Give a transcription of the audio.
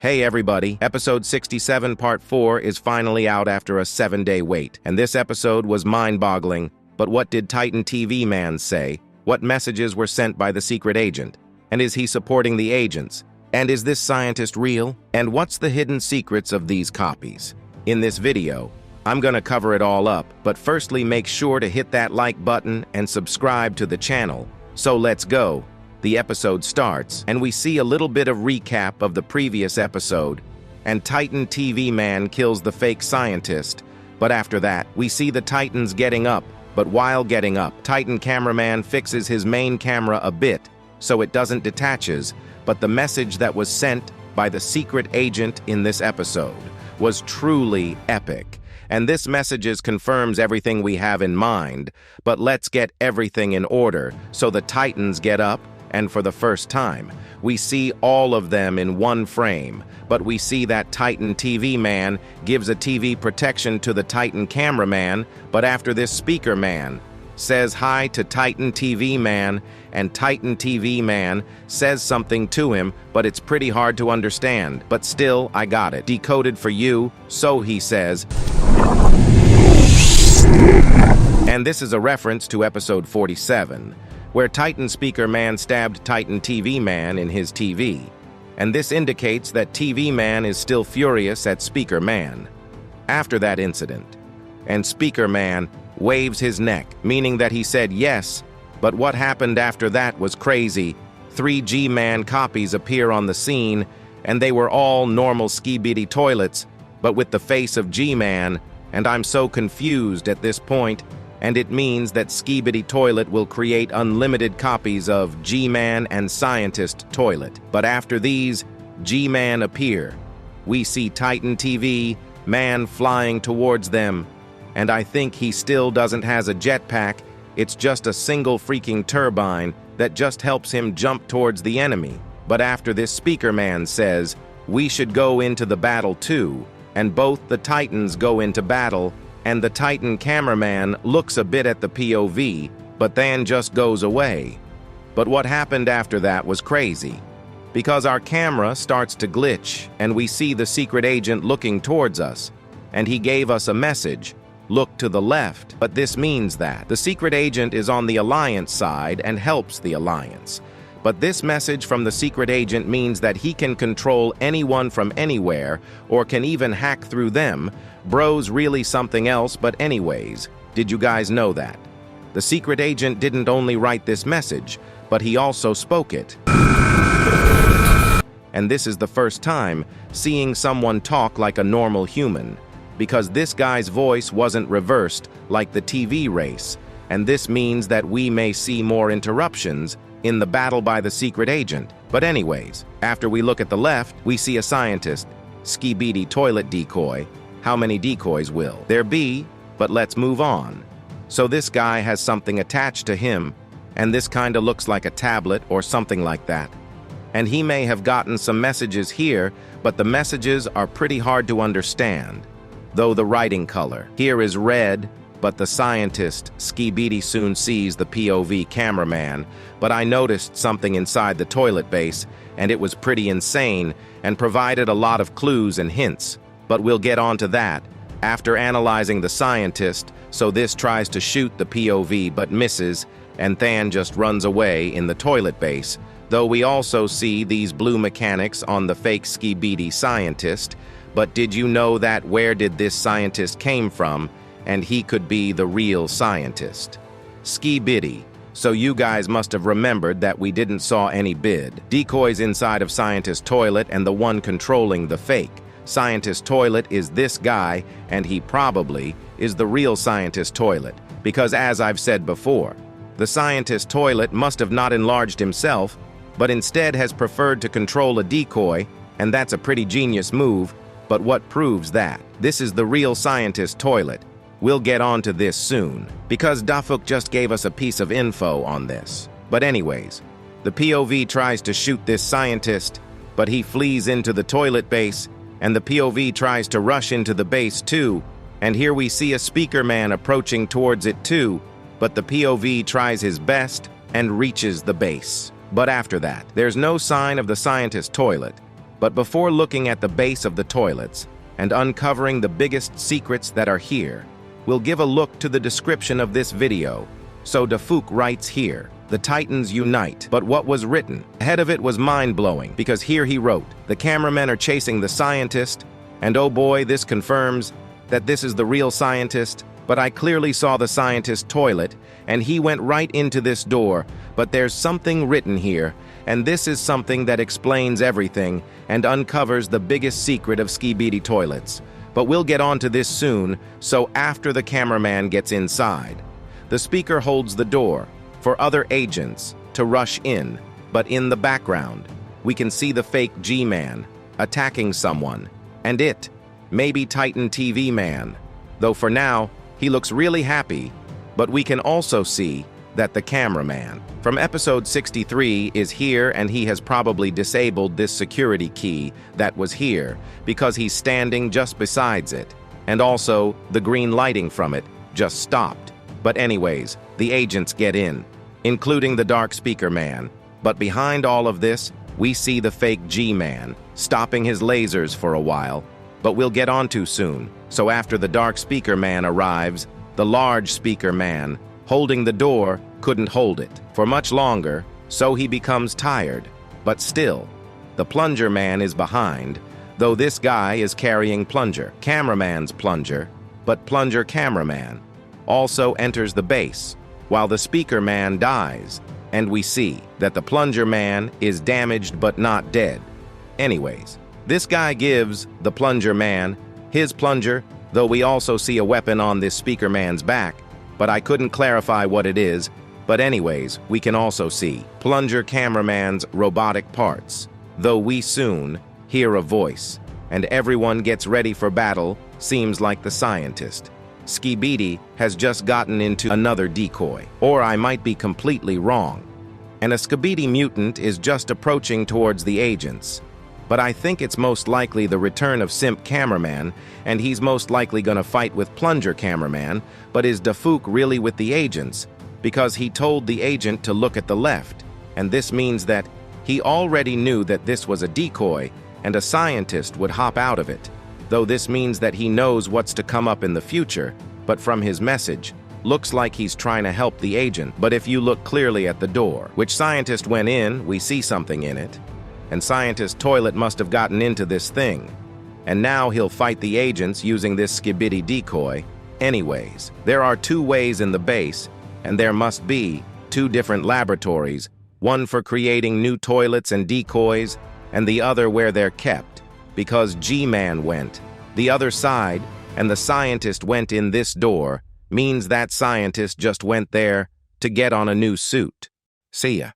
Hey everybody, episode 67 part 4 is finally out after a 7-day wait, and this episode was mind-boggling. But what did Titan TV Man say? What messages were sent by the secret agent? And is he supporting the agents? And is this scientist real? And what's the hidden secrets of these copies? In this video, I'm gonna cover it all up, but firstly make sure to hit that like button and subscribe to the channel. So let's go. The episode starts, and we see a little bit of recap of the previous episode, and Titan TV Man kills the fake scientist. But after that, we see the Titans getting up, but while getting up, Titan Cameraman fixes his main camera a bit, so it doesn't detaches, but the message that was sent by the secret agent in this episode was truly epic. And this message confirms everything we have in mind, but let's get everything in order. So the Titans get up, and for the first time, we see all of them in one frame, but we see that Titan TV Man gives a TV protection to the Titan Cameraman, but after this Speakerman says hi to Titan TV Man, and Titan TV Man says something to him, but it's pretty hard to understand. But still, I got it. Decoded for you, so he says. And this is a reference to episode 47. Where Titan Speakerman stabbed Titan TV Man in his TV, and this indicates that TV Man is still furious at Speakerman after that incident. And Speakerman waves his neck, meaning that he said yes, but what happened after that was crazy. 3 G-Man copies appear on the scene, and they were all normal Skibidi toilets, but with the face of G-Man, and I'm so confused at this point. And it means that Skibidi Toilet will create unlimited copies of G-Man and Scientist Toilet. But after these, G-Man appear. We see Titan TV Man flying towards them, and I think he still doesn't has a jetpack. It's just a single freaking turbine that just helps him jump towards the enemy. But after this, Speakerman says, we should go into the battle too, and both the Titans go into battle. And the Titan Cameraman looks a bit at the POV, but then just goes away. But what happened after that was crazy, because our camera starts to glitch, and we see the secret agent looking towards us, and he gave us a message, look to the left. But this means that the secret agent is on the Alliance side and helps the Alliance. But this message from the secret agent means that he can control anyone from anywhere, or can even hack through them. Bro's really something else, but anyways, did you guys know that? The secret agent didn't only write this message, but he also spoke it. And this is the first time seeing someone talk like a normal human, because this guy's voice wasn't reversed like the TV race, and this means that we may see more interruptions in the battle by the secret agent. But anyways, after we look at the left, we see a scientist, Skibidi Toilet Decoy. How many decoys will there be? But let's move on. So this guy has something attached to him, and this kinda looks like a tablet or something like that. And he may have gotten some messages here, but the messages are pretty hard to understand, though the writing color here is red. But the scientist, Skibidi, soon sees the POV cameraman, but I noticed something inside the toilet base, and it was pretty insane, and provided a lot of clues and hints. But we'll get on to that after analyzing the scientist. So this tries to shoot the POV but misses, and Than just runs away in the toilet base, though we also see these blue mechanics on the fake Skibidi scientist. But did you know that where did this scientist came from? And he could be the real scientist. Skibidi. So you guys must have remembered that we didn't saw any bid decoys inside of Scientist Toilet, and the one controlling the fake Scientist Toilet is this guy, and he probably is the real Scientist Toilet, because as I've said before, the Scientist Toilet must have not enlarged himself, but instead has preferred to control a decoy, and that's a pretty genius move. But what proves that this is the real Scientist Toilet? We'll get on to this soon, because Dafuk just gave us a piece of info on this. But anyways, the POV tries to shoot this scientist, but he flees into the toilet base, and the POV tries to rush into the base too, and here we see a Speakerman approaching towards it too, but the POV tries his best and reaches the base. But after that, there's no sign of the scientist toilet, But before looking at the base of the toilets and uncovering the biggest secrets that are here, we'll give a look to the description of this video. So Dafuk writes here, "The Titans unite." But what was written ahead of it was mind-blowing, because here he wrote, "The cameramen are chasing the scientist, and oh boy, this confirms that this is the real scientist, but I clearly saw the scientist's toilet, and he went right into this door, but there's something written here, and this is something that explains everything and uncovers the biggest secret of Skibidi toilets. But we'll get on to this soon, so after the cameraman gets inside. The speaker holds the door for other agents to rush in, but in the background, we can see the fake G-Man attacking someone, and it may be Titan TV Man, though for now, he looks really happy, but we can also see that the cameraman from episode 63 is here, and he has probably disabled this security key that was here because he's standing just besides it, and also the green lighting from it just stopped. But anyways, the agents get in, including the dark Speakerman. But behind all of this, we see the fake G-Man stopping his lasers for a while, but we'll get on to soon. So after the dark Speakerman arrives, the large Speakerman holding the door couldn't hold it for much longer, so he becomes tired. But still, the Plunger Man is behind, though this guy is carrying Plunger, Cameraman's Plunger, but Plunger Cameraman also enters the base, while the Speakerman dies, and we see that the Plunger Man is damaged but not dead. Anyways, this guy gives the Plunger Man his plunger, though we also see a weapon on this Speakerman's back, but I couldn't clarify what it is. But anyways, we can also see Plunger Cameraman's robotic parts, though we soon hear a voice, and everyone gets ready for battle, seems like the scientist. Skibidi has just gotten into another decoy, or I might be completely wrong, and a Skibidi mutant is just approaching towards the agents. But I think it's most likely the return of Simp Cameraman, and he's most likely gonna fight with Plunger Cameraman. But is Dafuk really with the agents? Because he told the agent to look at the left, and this means that he already knew that this was a decoy and a scientist would hop out of it. Though this means that he knows what's to come up in the future, but from his message, looks like he's trying to help the agent. But if you look clearly at the door, which scientist went in, we see something in it. And scientist toilet must have gotten into this thing. And now he'll fight the agents using this Skibidi decoy. Anyways, there are two ways in the base, and there must be two different laboratories, one for creating new toilets and decoys, and the other where they're kept, because G-Man went the other side, and the scientist went in this door, means that scientist just went there to get on a new suit. See ya.